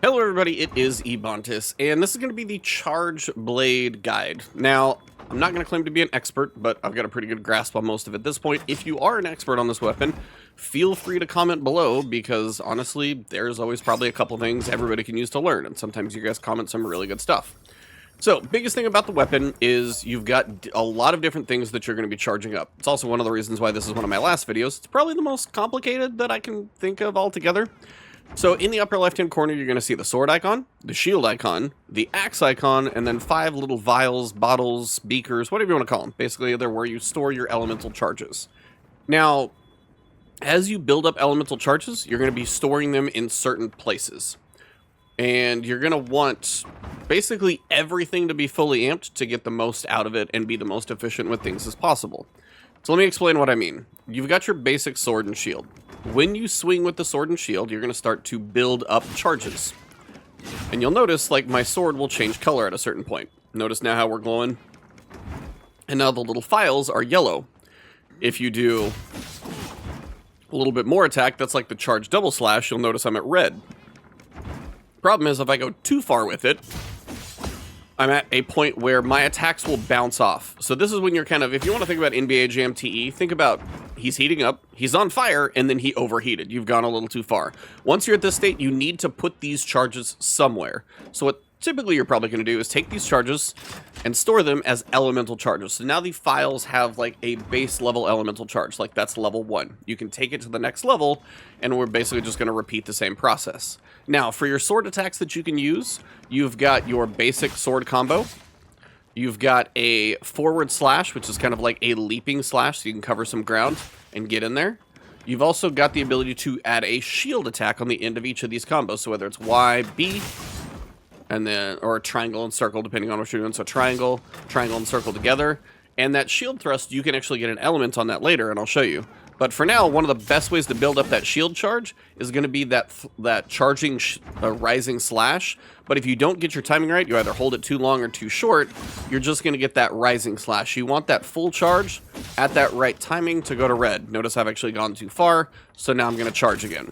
Hello everybody, it is Ebontis, and this is going to be the Charge Blade Guide. Now, I'm not going to claim to be an expert, but I've got a pretty good grasp on most of it at this point. If you are an expert on this weapon, feel free to comment below, because honestly, there's always probably a couple things everybody can use to learn, and sometimes you guys comment some really good stuff. So, biggest thing about the weapon is you've got a lot of different things that you're going to be charging up. It's also one of the reasons why this is one of my last videos. It's probably the most complicated that I can think of altogether. So in the upper left-hand corner, you're going to see the sword icon, the shield icon, the axe icon, and then 5 little vials, bottles, beakers, whatever you want to call them. Basically, they're where you store your elemental charges. Now, as you build up elemental charges, you're going to be storing them in certain places. And you're going to want basically everything to be fully amped to get the most out of it and be the most efficient with things as possible. So let me explain what I mean. You've got your basic sword and shield. When you swing with the sword and shield, you're going to start to build up charges. And you'll notice, like, my sword will change color at a certain point. Notice now how we're glowing? And now the little files are yellow. If you do a little bit more attack, that's like the charge double slash, you'll notice I'm at red. Problem is, if I go too far with it, I'm at a point where my attacks will bounce off. So this is when you're kind of, if you want to think about NBA Jam TE, think about he's heating up, he's on fire, and then he overheated. You've gone a little too far. Once you're at this state, you need to put these charges somewhere. So what typically you're probably going to do is take these charges and store them as elemental charges. So now the files have like a base level elemental charge, like that's level 1. You can take it to the next level, and we're basically just going to repeat the same process. Now, for your sword attacks that you can use, you've got your basic sword combo. You've got a forward slash, which is kind of like a leaping slash, so you can cover some ground and get in there. You've also got the ability to add a shield attack on the end of each of these combos, so whether it's Y, B, and then, or a triangle and circle, depending on what you're doing. So triangle, triangle, and circle together. And that shield thrust, you can actually get an element on that later, and I'll show you. But for now, one of the best ways to build up that shield charge is going to be that charging rising slash. But if you don't get your timing right, you either hold it too long or too short, you're just going to get that rising slash. You want that full charge at that right timing to go to red. Notice I've actually gone too far, so now I'm going to charge again.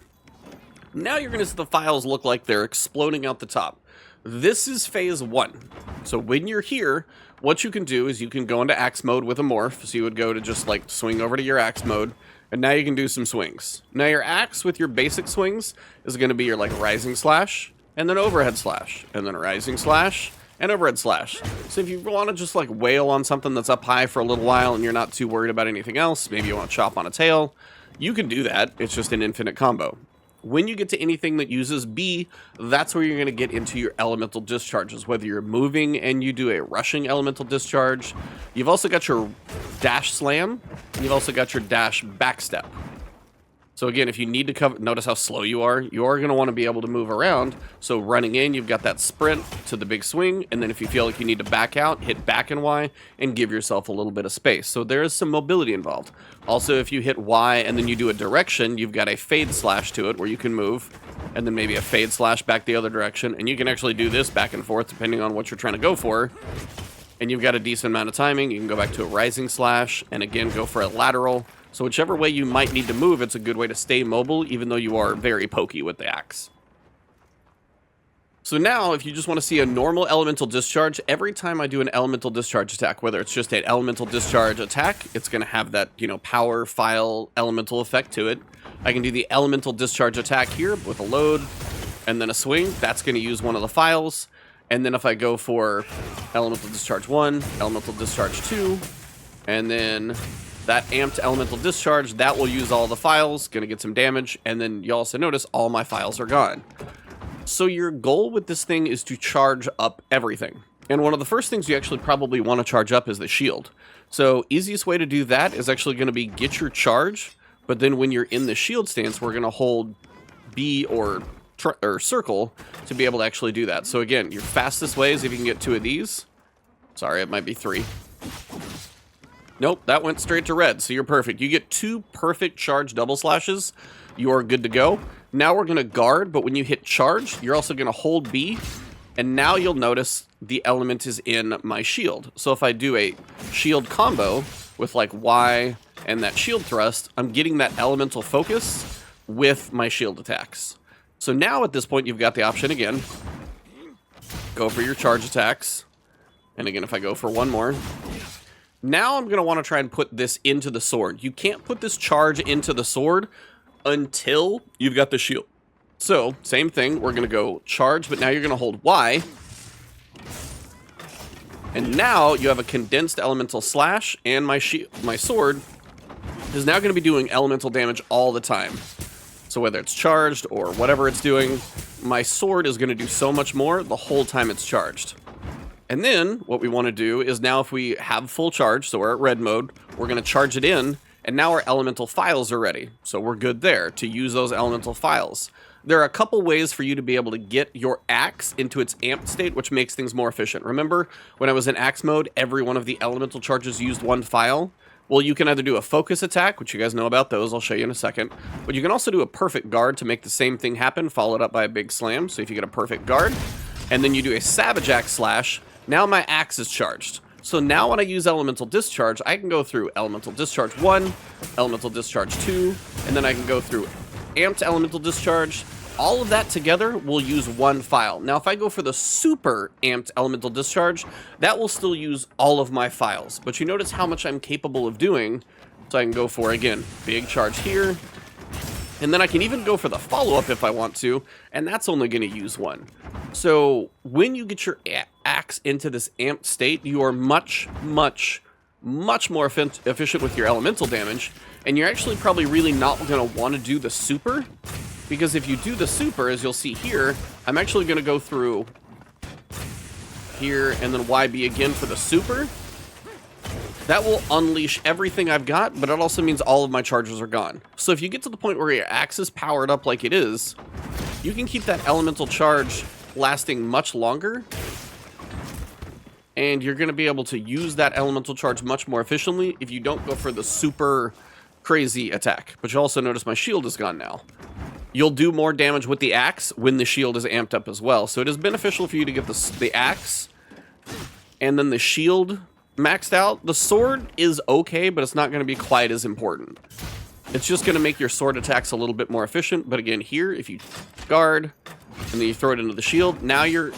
Now you're going to see the files look like they're exploding out the top. This is phase 1. So when you're here, what you can do is you can go into axe mode with a morph. So you would go to just like swing over to your axe mode. And now you can do some swings. Now your axe with your basic swings is going to be your like rising slash, and then overhead slash, and then rising slash, and overhead slash. So if you want to just like wail on something that's up high for a little while and you're not too worried about anything else, maybe you want to chop on a tail, you can do that. It's just an infinite combo. When you get to anything that uses B, that's where you're going to get into your elemental discharges, whether you're moving and you do a rushing elemental discharge. You've also got your dash slam, and you've also got your dash backstep. So again, if you need to cover, notice how slow you are going to want to be able to move around. So running in, you've got that sprint to the big swing, and then if you feel like you need to back out, hit back and Y, and give yourself a little bit of space. So there is some mobility involved. Also, if you hit Y and then you do a direction, you've got a fade slash to it where you can move, and then maybe a fade slash back the other direction, and you can actually do this back and forth depending on what you're trying to go for. And you've got a decent amount of timing. You can go back to a rising slash, and again, go for a lateral. So whichever way you might need to move, it's a good way to stay mobile, even though you are very pokey with the axe. So now, if you just want to see a normal elemental discharge, every time I do an elemental discharge attack, whether it's just an elemental discharge attack, it's going to have that, you know, power file elemental effect to it. I can do the elemental discharge attack here with a load and then a swing. That's going to use one of the files. And then if I go for elemental discharge 1, elemental discharge 2, and then that amped elemental discharge, that will use all the files, gonna get some damage, and then you also notice all my files are gone. So your goal with this thing is to charge up everything. And one of the first things you actually probably want to charge up is the shield. So easiest way to do that is actually going to be get your charge, but then when you're in the shield stance, we're going to hold B or circle to be able to actually do that. So again, your fastest way is if you can get 2 of these. Sorry, it might be 3. Nope, that went straight to red, so you're perfect. You get 2 perfect charge double slashes, you are good to go. Now we're going to guard, but when you hit charge, you're also going to hold B, and now you'll notice the element is in my shield. So if I do a shield combo with like Y and that shield thrust, I'm getting that elemental focus with my shield attacks. So now at this point, you've got the option again. Go for your charge attacks. And again, if I go for one more. Now I'm going to want to try and put this into the sword. You can't put this charge into the sword until you've got the shield. So, same thing. We're going to go charge, but now you're going to hold Y. And now you have a condensed elemental slash, and my sword is now going to be doing elemental damage all the time. So whether it's charged or whatever it's doing, my sword is going to do so much more the whole time it's charged. And then what we want to do is now if we have full charge, so we're at red mode, we're going to charge it in, and now our elemental files are ready. So we're good there to use those elemental files. There are a couple ways for you to be able to get your axe into its amped state, which makes things more efficient. Remember, when I was in axe mode, every one of the elemental charges used one file? Well, you can either do a focus attack, which you guys know about those, I'll show you in a second, but you can also do a perfect guard to make the same thing happen, followed up by a big slam. So if you get a perfect guard, and then you do a savage axe slash, now my axe is charged. So now when I use elemental discharge, I can go through elemental discharge 1, elemental discharge 2, and then I can go through amped elemental discharge. All of that together will use one file. Now, if I go for the super amped elemental discharge, that will still use all of my files. But you notice how much I'm capable of doing. So I can go for, again, big charge here. And then I can even go for the follow-up if I want to, and that's only going to use one. So when you get your axe into this amped state, you are much more efficient with your elemental damage, and you're actually probably really not going to want to do the super. Because if you do the super, as you'll see here, I'm actually going to go through here and then YB again for the super. That will unleash everything I've got, but it also means all of my charges are gone. So if you get to the point where your axe is powered up like it is, you can keep that elemental charge lasting much longer. And you're going to be able to use that elemental charge much more efficiently if you don't go for the super crazy attack. But you'll also notice my shield is gone now. You'll do more damage with the axe when the shield is amped up as well. So it is beneficial for you to get the axe and then the shield maxed out. The sword is okay, but it's not going to be quite as important. It's just going to make your sword attacks a little bit more efficient. But again, here, if you guard and then you throw it into the shield, now your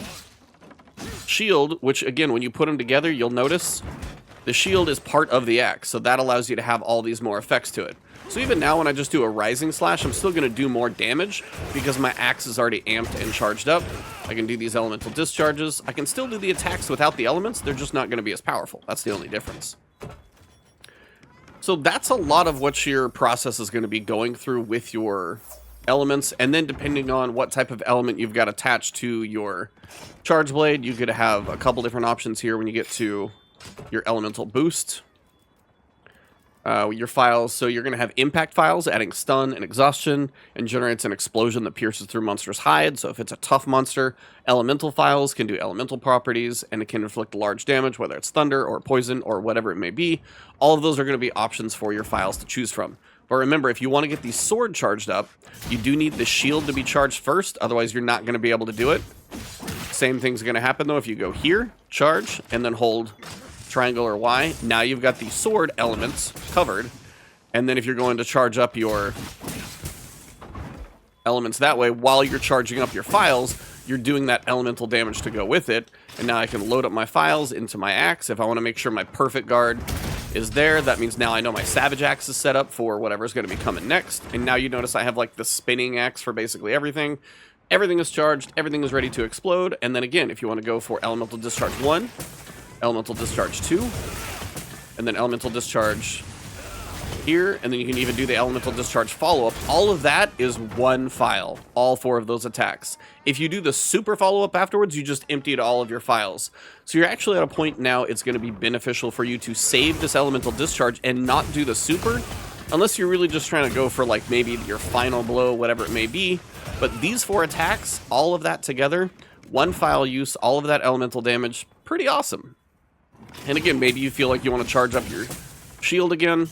shield, which again, when you put them together, you'll notice the shield is part of the axe. So that allows you to have all these more effects to it. So even now when I just do a rising slash, I'm still going to do more damage because my axe is already amped and charged up. I can do these elemental discharges. I can still do the attacks without the elements. They're just not going to be as powerful. That's the only difference. So that's a lot of what your process is going to be going through with your elements. And then depending on what type of element you've got attached to your charge blade, you could have a couple different options here when you get to your elemental boost. Your files, so you're going to have impact files, adding stun and exhaustion, and generates an explosion that pierces through monster's hide. So if it's a tough monster, elemental files can do elemental properties, and it can inflict large damage, whether it's thunder or poison or whatever it may be. All of those are going to be options for your files to choose from. But remember, if you want to get the sword charged up, you do need the shield to be charged first, otherwise you're not going to be able to do it. Same thing's going to happen, though, if you go here, charge, and then hold triangle or Y. Now you've got the sword elements covered, and then if you're going to charge up your elements that way while you're charging up your files, you're doing that elemental damage to go with it. And now I can load up my files into my axe. If I want to make sure my perfect guard is there, that means now I know my savage axe is set up for whatever's going to be coming next. And now you notice I have like the spinning axe for basically everything. Everything is charged, everything is ready to explode. And then again, if you want to go for elemental discharge 1, elemental discharge 2, and then elemental discharge here, and then you can even do the elemental discharge follow-up. All of that is one file, all 4 of those attacks. If you do the super follow-up afterwards, you just emptied all of your files. So you're actually at a point now it's going to be beneficial for you to save this elemental discharge and not do the super, unless you're really just trying to go for like maybe your final blow, whatever it may be. But these 4 attacks, all of that together, one file use, all of that elemental damage, pretty awesome. And again, maybe you feel like you want to charge up your shield again.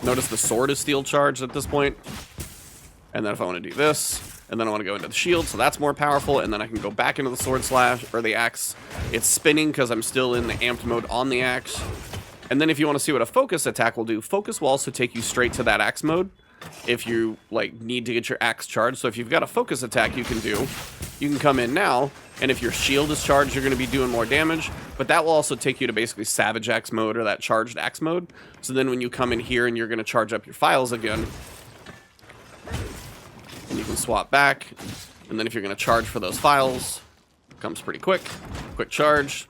Notice the sword is steel charged at this point. And then if I want to do this, and then I want to go into the shield, so that's more powerful, and then I can go back into the sword slash, or the axe. It's spinning because I'm still in the amped mode on the axe. And then if you want to see what a focus attack will do, focus will also take you straight to that axe mode. if you like need to get your axe charged. So if you've got a focus attack you can come in now, and if your shield is charged, you're going to be doing more damage, but that will also take you to basically Savage Axe mode or that charged axe mode. So then when you come in here and you're going to charge up your files again, and you can swap back, and then if you're going to charge for those files, it comes pretty quick charge.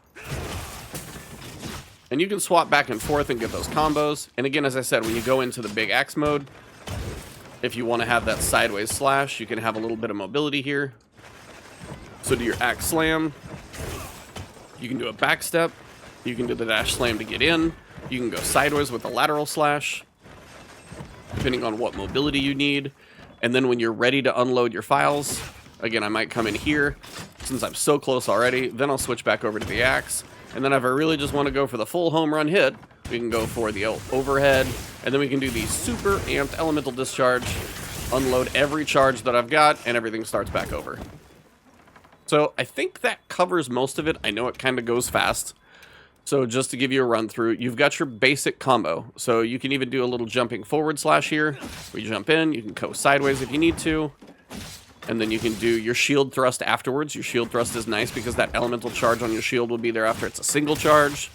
And you can swap back and forth and get those combos. And again, as I said, when you go into the big axe mode, if you want to have that sideways slash, you can have a little bit of mobility here. So do your axe slam, you can do a back step, you can do the dash slam to get in, you can go sideways with a lateral slash, depending on what mobility you need. And then when you're ready to unload your files, again, I might come in here, since I'm so close already, then I'll switch back over to the axe. And then if I really just want to go for the full home run hit, we can go for the overhead, and then we can do the super amped elemental discharge, unload every charge that I've got, and everything starts back over. So I think that covers most of it. I know it kind of goes fast. So just to give you a run through, you've got your basic combo. So you can even do a little jumping forward slash here. We jump in, you can go sideways if you need to. And then you can do your shield thrust afterwards. Your shield thrust is nice because that elemental charge on your shield will be there after it's a single charge.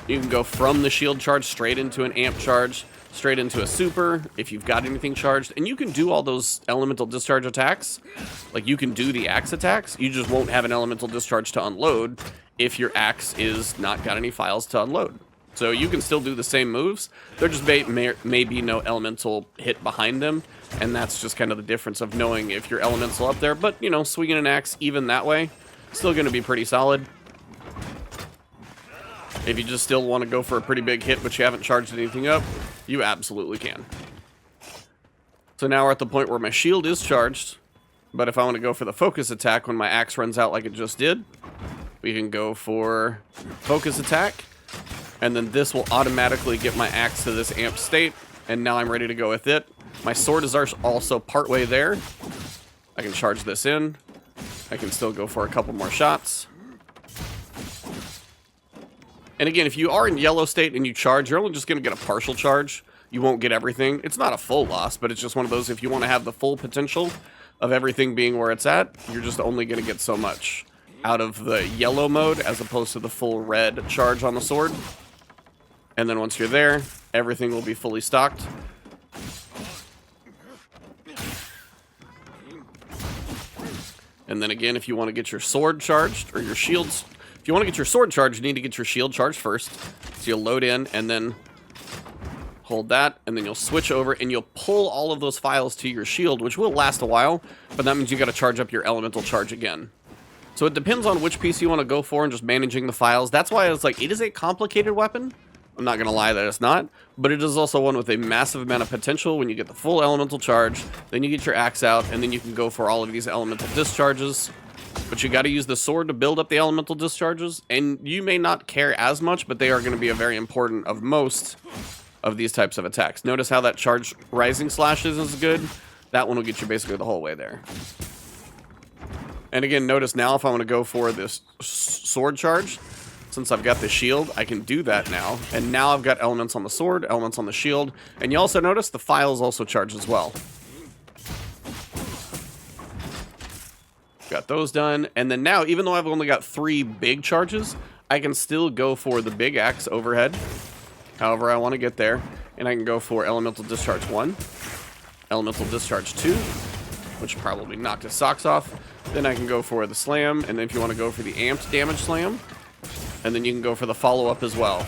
You can go from the shield charge straight into an amp charge, straight into a super, if you've got anything charged. And you can do all those elemental discharge attacks. Like, you can do the axe attacks. You just won't have an elemental discharge to unload if your axe is not got any files to unload. So you can still do the same moves. There just may be no elemental hit behind them. And that's just kind of the difference of knowing if your elemental up there. But, you know, swinging an axe even that way, still going to be pretty solid. If you just still want to go for a pretty big hit, but you haven't charged anything up, you absolutely can. So now we're at the point where my shield is charged. But if I want to go for the focus attack when my axe runs out like it just did, we can go for focus attack. And then this will automatically get my axe to this amp state. And now I'm ready to go with it. My sword is also partway there. I can charge this in. I can still go for a couple more shots. And again, if you are in yellow state and you charge, you're only just going to get a partial charge. You won't get everything. It's not a full loss, but it's just one of those, if you want to have the full potential of everything being where it's at, you're just only going to get so much out of the yellow mode as opposed to the full red charge on the sword. And then once you're there, everything will be fully stocked. And then again, if you want to get your sword charged, or your shields, if you want to get your sword charged, you need to get your shield charged first. So you'll load in, and then hold that, and then you'll switch over, and you'll pull all of those files to your shield, which will last a while, but that means you got to charge up your elemental charge again. So it depends on which piece you want to go for and just managing the files. That's why it's like, it is a complicated weapon. I'm not going to lie that it's not, but it is also one with a massive amount of potential. When you get the full elemental charge, then you get your axe out, and then you can go for all of these elemental discharges. But you got to use the sword to build up the elemental discharges, and you may not care as much, but they are going to be a very important of most of these types of attacks. Notice how that charge rising slashes is good. That one will get you basically the whole way there. And again, notice now if I want to go for this sword charge, since I've got the shield, I can do that now. And now I've got elements on the sword, elements on the shield. And you also notice the files also charge as well. Got those done. And then now, even though I've only got 3 big charges, I can still go for the big axe overhead. However I want to get there. And I can go for elemental discharge 1. Elemental discharge 2. Which probably knocked his socks off. Then I can go for the slam. And then if you want to go for the amped damage slam. And then you can go for the follow-up as well.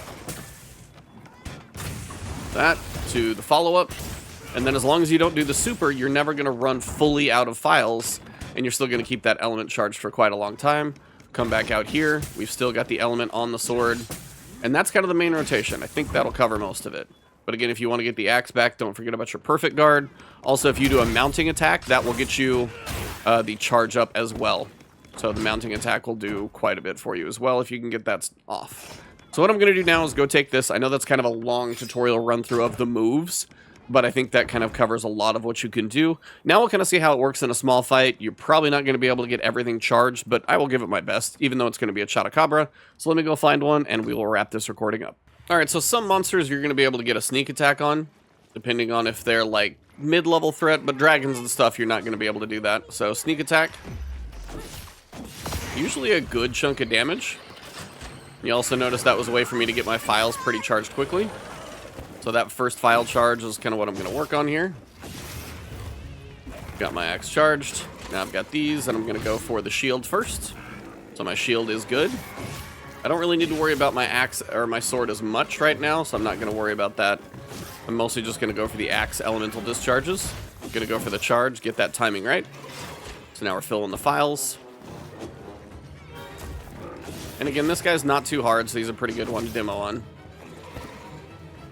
That to the follow-up. And then as long as you don't do the super, you're never going to run fully out of files. And you're still going to keep that element charged for quite a long time. Come back out here. We've still got the element on the sword. And that's kind of the main rotation. I think that'll cover most of it. But again, if you want to get the axe back, don't forget about your perfect guard. Also, if you do a mounting attack, that will get you the charge up as well. So the mounting attack will do quite a bit for you as well if you can get that off. So what I'm going to do now is go take this. I know that's kind of a long tutorial run through of the moves, but I think that kind of covers a lot of what you can do. Now we'll kind of see how it works in a small fight. You're probably not going to be able to get everything charged, but I will give it my best, even though it's going to be a Chotacabra. So let me go find one, and we will wrap this recording up. All right, so some monsters you're going to be able to get a sneak attack on. depending on if they're like mid-level threat, but dragons and stuff, you're not going to be able to do that. So sneak attack, usually a good chunk of damage. You also notice that was a way for me to get my files pretty charged quickly. So that first file charge is kind of what I'm going to work on here. Got my axe charged. Now I've got these, and I'm going to go for the shield first. So my shield is good. I don't really need to worry about my axe or my sword as much right now, so I'm not going to worry about that. I'm mostly just going to go for the axe elemental discharges. I'm going to go for the charge, get that timing right. So now we're filling the files. And again, this guy's not too hard, so he's a pretty good one to demo on.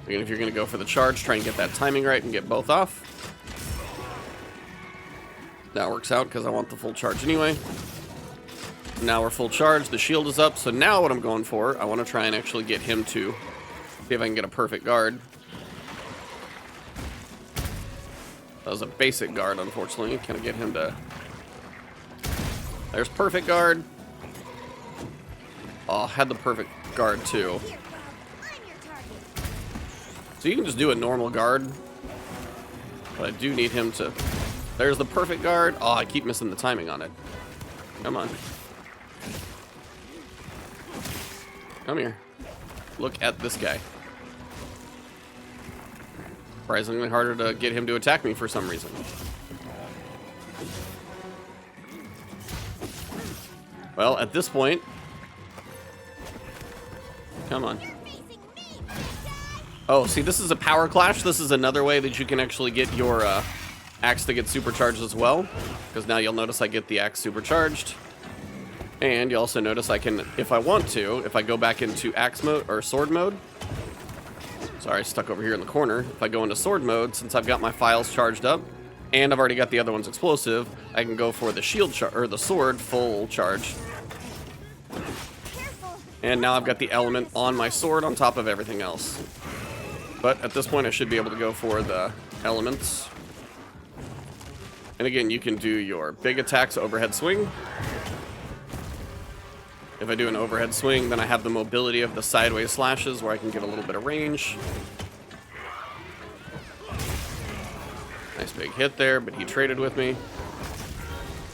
Again, if you're going to go for the charge, try and get that timing right and get both off. That works out because I want the full charge anyway. Now we're full charge, the shield is up, so now what I'm going for, I want to try and actually get him to see if I can get a perfect guard. That was a basic guard, unfortunately. Can I get him to... There's perfect guard. Oh, had the perfect guard too. So you can just do a normal guard. But I do need him to... There's the perfect guard. Oh, I keep missing the timing on it. Come on. Come here. Look at this guy. Surprisingly harder to get him to attack me for some reason. Well, at this point... Come on. Oh, see, this is a power clash. This is another way that you can actually get your axe to get supercharged as well. Because now you'll notice I get the axe supercharged. And you also notice I can, if I want to, if I go back into axe mode or sword mode. Sorry, stuck over here in the corner. If I go into sword mode, since I've got my files charged up, and I've already got the other ones explosive, I can go for the shield or the sword full charge. And now I've got the element on my sword on top of everything else. But at this point, I should be able to go for the elements. And again, you can do your big attacks, overhead swing. If I do an overhead swing, then I have the mobility of the sideways slashes where I can get a little bit of range. Nice big hit there, but he traded with me.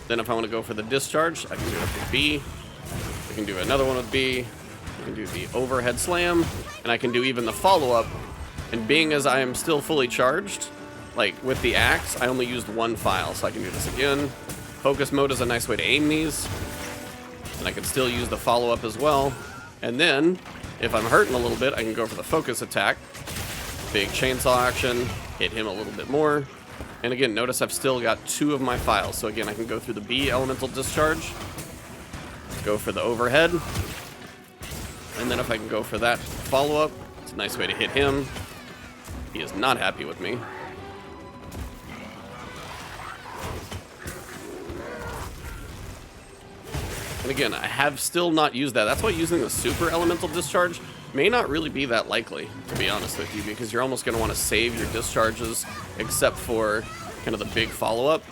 Then if I want to go for the discharge, I can do it with B. I can do another one with B. I can do the overhead slam, and I can do even the follow-up. And being as I am still fully charged, like with the axe, I only used one file, so I can do this again. Focus mode is a nice way to aim these. And I can still use the follow-up as well. And then, if I'm hurting a little bit, I can go for the focus attack. Big chainsaw action, hit him a little bit more. And again, notice I've still got 2 of my files. So again, I can go through the B elemental discharge. Go for the overhead. And then if I can go for that follow-up, it's a nice way to hit him. He is not happy with me. And again, I have still not used that. That's why using the super elemental discharge may not really be that likely, to be honest with you, because you're almost going to want to save your discharges, except for kind of the big follow-up.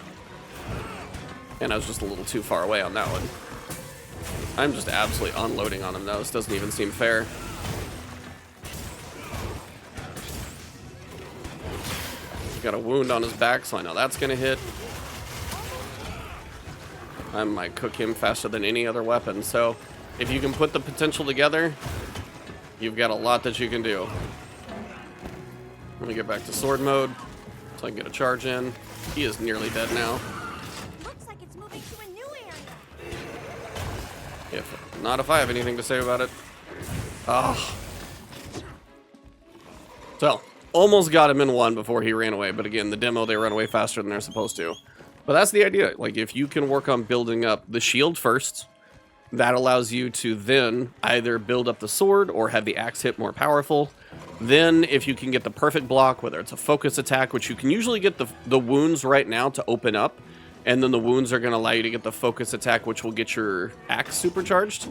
And I was just a little too far away on that one. I'm just absolutely unloading on him, though. This doesn't even seem fair. He's got a wound on his back, so I know that's going to hit. I might cook him faster than any other weapon. So if you can put the potential together, you've got a lot that you can do. Let me get back to sword mode so I can get a charge in. He is nearly dead now. Looks like it's moving to a new area. Not if I have anything to say about it. Oh. So, almost got him in one before he ran away. But again, the demo, they run away faster than they're supposed to. But that's the idea. Like, if you can work on building up the shield first, that allows you to then either build up the sword or have the axe hit more powerful. Then, if you can get the perfect block, whether it's a focus attack, which you can usually get the wounds right now to open up, and then the wounds are going to allow you to get the focus attack, which will get your axe supercharged.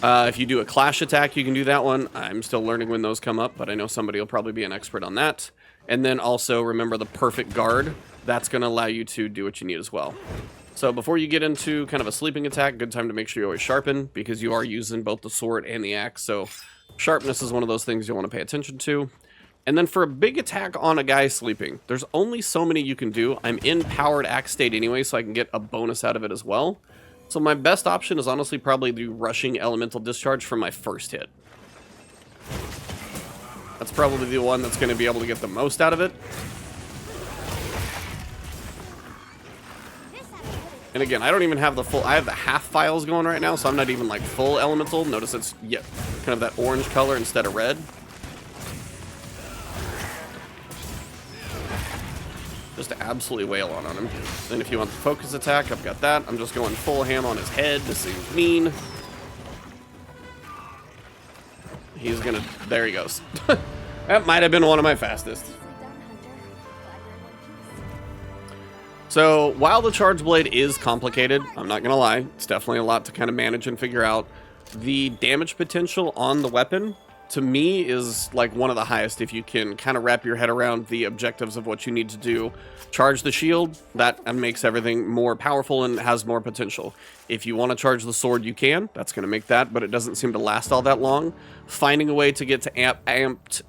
If you do a clash attack, you can do that one. I'm still learning when those come up, but I know somebody will probably be an expert on that. And then also remember the perfect guard. That's going to allow you to do what you need as well. So before you get into kind of a sleeping attack, good time to make sure you always sharpen, because you are using both the sword and the axe. So sharpness is one of those things you want to pay attention to. And then for a big attack on a guy sleeping, there's only so many you can do. I'm in powered axe state anyway, so I can get a bonus out of it as well. So my best option is honestly probably the rushing elemental discharge from my first hit. That's probably the one that's going to be able to get the most out of it. And again, I don't even have the full, I have the half files going right now, so I'm not even like full elemental. Notice it's kind of that orange color instead of red. Just to absolutely wail on him. Then if you want the focus attack, I've got that. I'm just going full ham on his head. This seems mean. He's gonna, there he goes. That might have been one of my fastest. So while the charge blade is complicated, I'm not gonna lie, it's definitely a lot to kind of manage and figure out. The damage potential on the weapon, to me, is like one of the highest if you can kind of wrap your head around the objectives of what you need to do. Charge the shield, that makes everything more powerful and has more potential. If you want to charge the sword, you can. That's going to make that, but it doesn't seem to last all that long. Finding a way to get to amped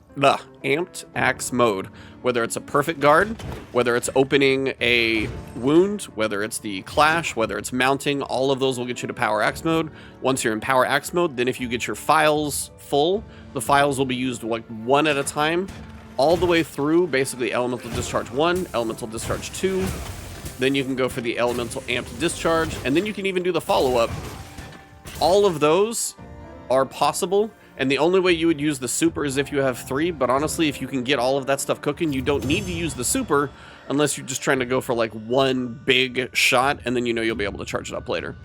axe mode, whether it's a perfect guard, whether it's opening a wound, whether it's the clash, whether it's mounting, all of those will get you to power axe mode. Once you're in power axe mode, then if you get your files full, the files will be used like one at a time, all the way through basically elemental discharge 1, elemental discharge 2, then you can go for the elemental amped discharge, and then you can even do the follow-up. All of those are possible. And the only way you would use the super is if you have 3, but honestly, if you can get all of that stuff cooking, you don't need to use the super unless you're just trying to go for like one big shot, and then you know you'll be able to charge it up later.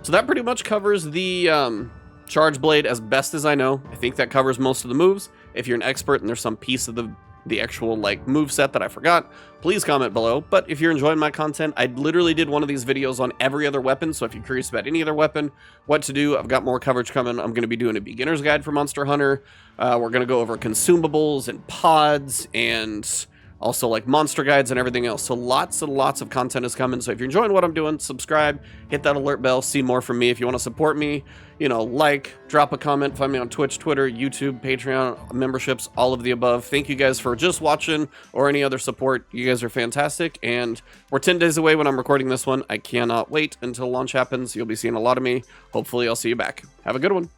So that pretty much covers the charge blade as best as I know. I think that covers most of the moves. If you're an expert and there's some piece of the actual like move set that I forgot, please comment below. But if you're enjoying my content, I literally did one of these videos on every other weapon, so if you're curious about any other weapon, what to do, I've got more coverage coming. I'm going to be doing a beginner's guide for Monster Hunter. We're going to go over consumables and pods and also like monster guides and everything else. So lots and lots of content is coming. So if you're enjoying what I'm doing, subscribe, hit that alert bell, see more from me. If you want to support me, you know, like, drop a comment, find me on Twitch, Twitter, YouTube, Patreon, memberships, all of the above. Thank you guys for just watching or any other support. You guys are fantastic. And we're 10 days away when I'm recording this one. I cannot wait until launch happens. You'll be seeing a lot of me. Hopefully I'll see you back. Have a good one.